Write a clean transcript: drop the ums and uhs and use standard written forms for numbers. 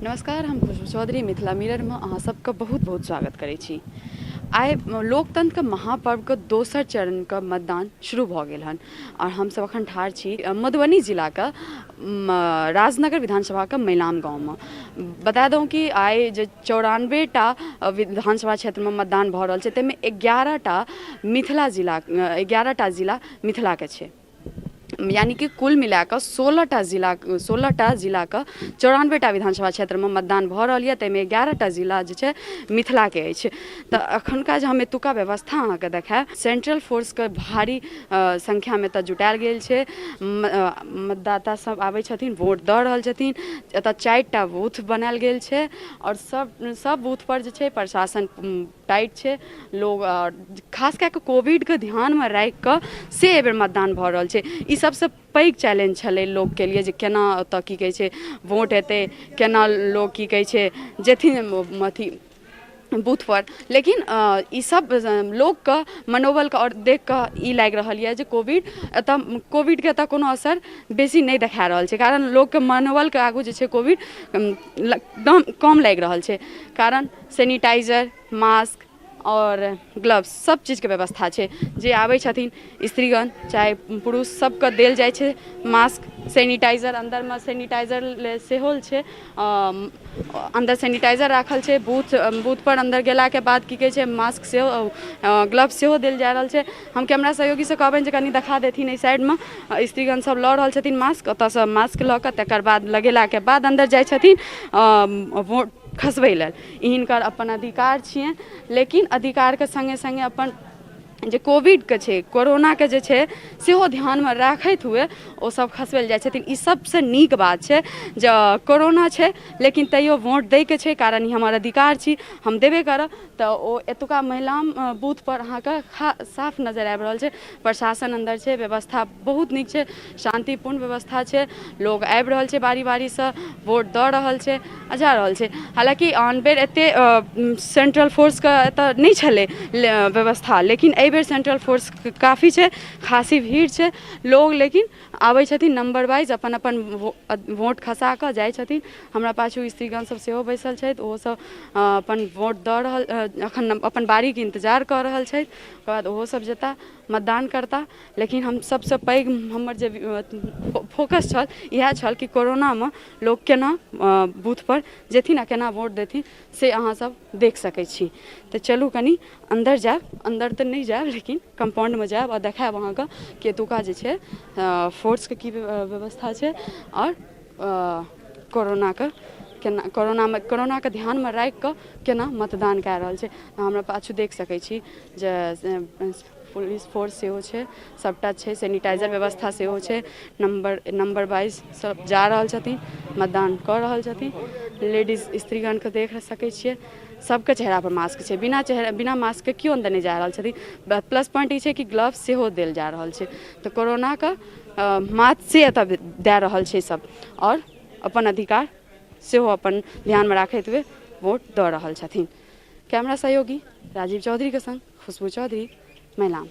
नमस्कार, हम खुशबू चौधरी मिथिला मिरर में अहाँ सबका बहुत बहुत स्वागत करै छी। आइ लोकतंत्र के महापर्व के दोसर चरण के मतदान शुरू भऽ गेल हन और हम सब अखन ठाढ़ छी मधुबनी जिला के राजनगर विधानसभा के मैलाम गाँव में। बता दूं कि आइ जे 94टा विधानसभा क्षेत्र में मतदान भऽ रहल छै, ताहिमे 11टा जिला मिथिला के छै। यानी कि कुल मिलाकर 16टा जिला के 94टा विधानसभा क्षेत्र में मतदान भऽ रहल यऽ, ताहिमे 11टा जिला जे छै मिथिला के अछि। तऽ अखनका जे हम एतुका व्यवस्था अहाँके देखाएब, सेंट्रल फोर्स के भारी संख्या में तऽ जुटायल गेल छै। मतदाता सब आबै छथिन, वोट दऽ रहल छथिन। एतऽ 4टा बूथ बनायल गेल छै और सब बूथ पर जे छै प्रशासन टाइट छै। लोग खास कए कऽ कोविड के ध्यान में राखि कऽ से एहि बेर मतदान भऽ रहल छै। ई सबसे पैघ चैलेंज छलै लोग के लिए, जे केना ओतऽ की कहै छै वोट हेतै, केना लोग की कहै छै जेथिन अथी बूथ पर। लेकिन ई सब लोग के मनोबल के और देख कऽ ई लागि रहल यऽ जे कोविड के एतऽ कोनो असर बेसी नहीं देखा रहल छै, कारण लोग के मनोबल के आगू जे छै कोविड कम लागि रहल छै। कारण सैनिटाइजर, मास्क और ग्लव्स सब चीज के व्यवस्था छै। जे आबै छथिन स्त्रीगण चाहे पुरुष सबके देल जाइ छै मास्क, सैनिटाइजर। अंदर में सैनिटाइजर सेहो छै, अंदर सैनिटाइजर राखल छै। बूथ पर अंदर गेला के बाद की कहै छै मास्क सेहो, ग्लव्स सेहो देल जा रहल छै। हम कैमरा सहयोगी से कहबनि जे कनी देखा देथिन। एहि साइड में स्त्रीगण सब लऽ रहल छथिन मास्क, ओतऽ से मास्क लऽ कऽ तकर बाद लगेला के बाद अंदर जाइ छथिन वोट खसबै लेल। ई हिनकर अपन अधिकार छियनि, लेकिन अधिकार के संगे संगे अपन जे कोविड के छै, कोरोना के जे छै सेहो ध्यान में राखैत हुए ओ सब खसबै जाइ छथिन। ई सबसे नीक बात छै जे कोरोना छै लेकिन तैयो वोट दै के छै, कारण ई हमर अधिकार छी, हम देबे करब। तऽ ओ एतुका महिलाम बूथ पर अहाँके साफ नजर आबि रहल छै। प्रशासन अंदर छै, व्यवस्था बहुत नीक छै, शांतिपूर्ण व्यवस्था छै। लोग आबि रहल छै बारी बारी से, वोट दऽ रहल छै, जा रहल छै। हालांकि आन बेर एते सेंट्रल फोर्स के एतऽ नहीं छलै व्यवस्था, लेकिन एहि बेर सेंट्रल फोर्स काफी छै, खासी भीड़ छै। लोग लेकिन आबै छथिन नंबर वाइज, अपन अपन वोट खसा कऽ जाइ छथिन। हमरा पाछू स्त्रीगण सब सेहो बैसल छथि, ओहो सब अपन वोट दऽ रहल, अखन अपन बारी के इंतजार कऽ रहल छथि। ओकर बाद ओहो सब जेता मतदान करता। लेकिन हम सबसे पैघ हमर जे फोकस छल इएह छल कि कोरोना में लोग केना बूथ पर जेथिन आ केना वोट देथिन से अहाँ सब देख सकै छी। तऽ चलू कनी अंदर जायब, अंदर तऽ नहीं जायब लेकिन कंपाउंड में जायब और देखायब अहाँके कि एतुका जे छै फोर्स के की व्यवस्था छै और कोरोना के ध्यान में राखि कऽ केना मतदान कए रहल छै। हमरा पाछू देख सकै छी जे पुलिस फोर्स सेहो छै, सबटा छै, सैनिटाइजर व्यवस्था सेहो छै। नंबर वाइज सब जा रहल छथिन, मतदान कऽ रहल छथिन। लेडीज स्त्रीगण के देख सकै छियै, सबके चेहरा पर मास्क छै, बिना मास्क के केओ अंदर नहीं जा रहल छथिन। प्लस पॉइंट ई छै कि ग्लव्स सेहो देल जा रहल छै। तऽ कोरोना के मात से एतऽ दए रहल छै सब, और अपन अधिकार सेहो अपन ध्यान में राखैत हुए वोट दऽ रहल छथिन। कैमरा सहयोगी राजीव चौधरी के संग खुशबू चौधरी, मैलाम।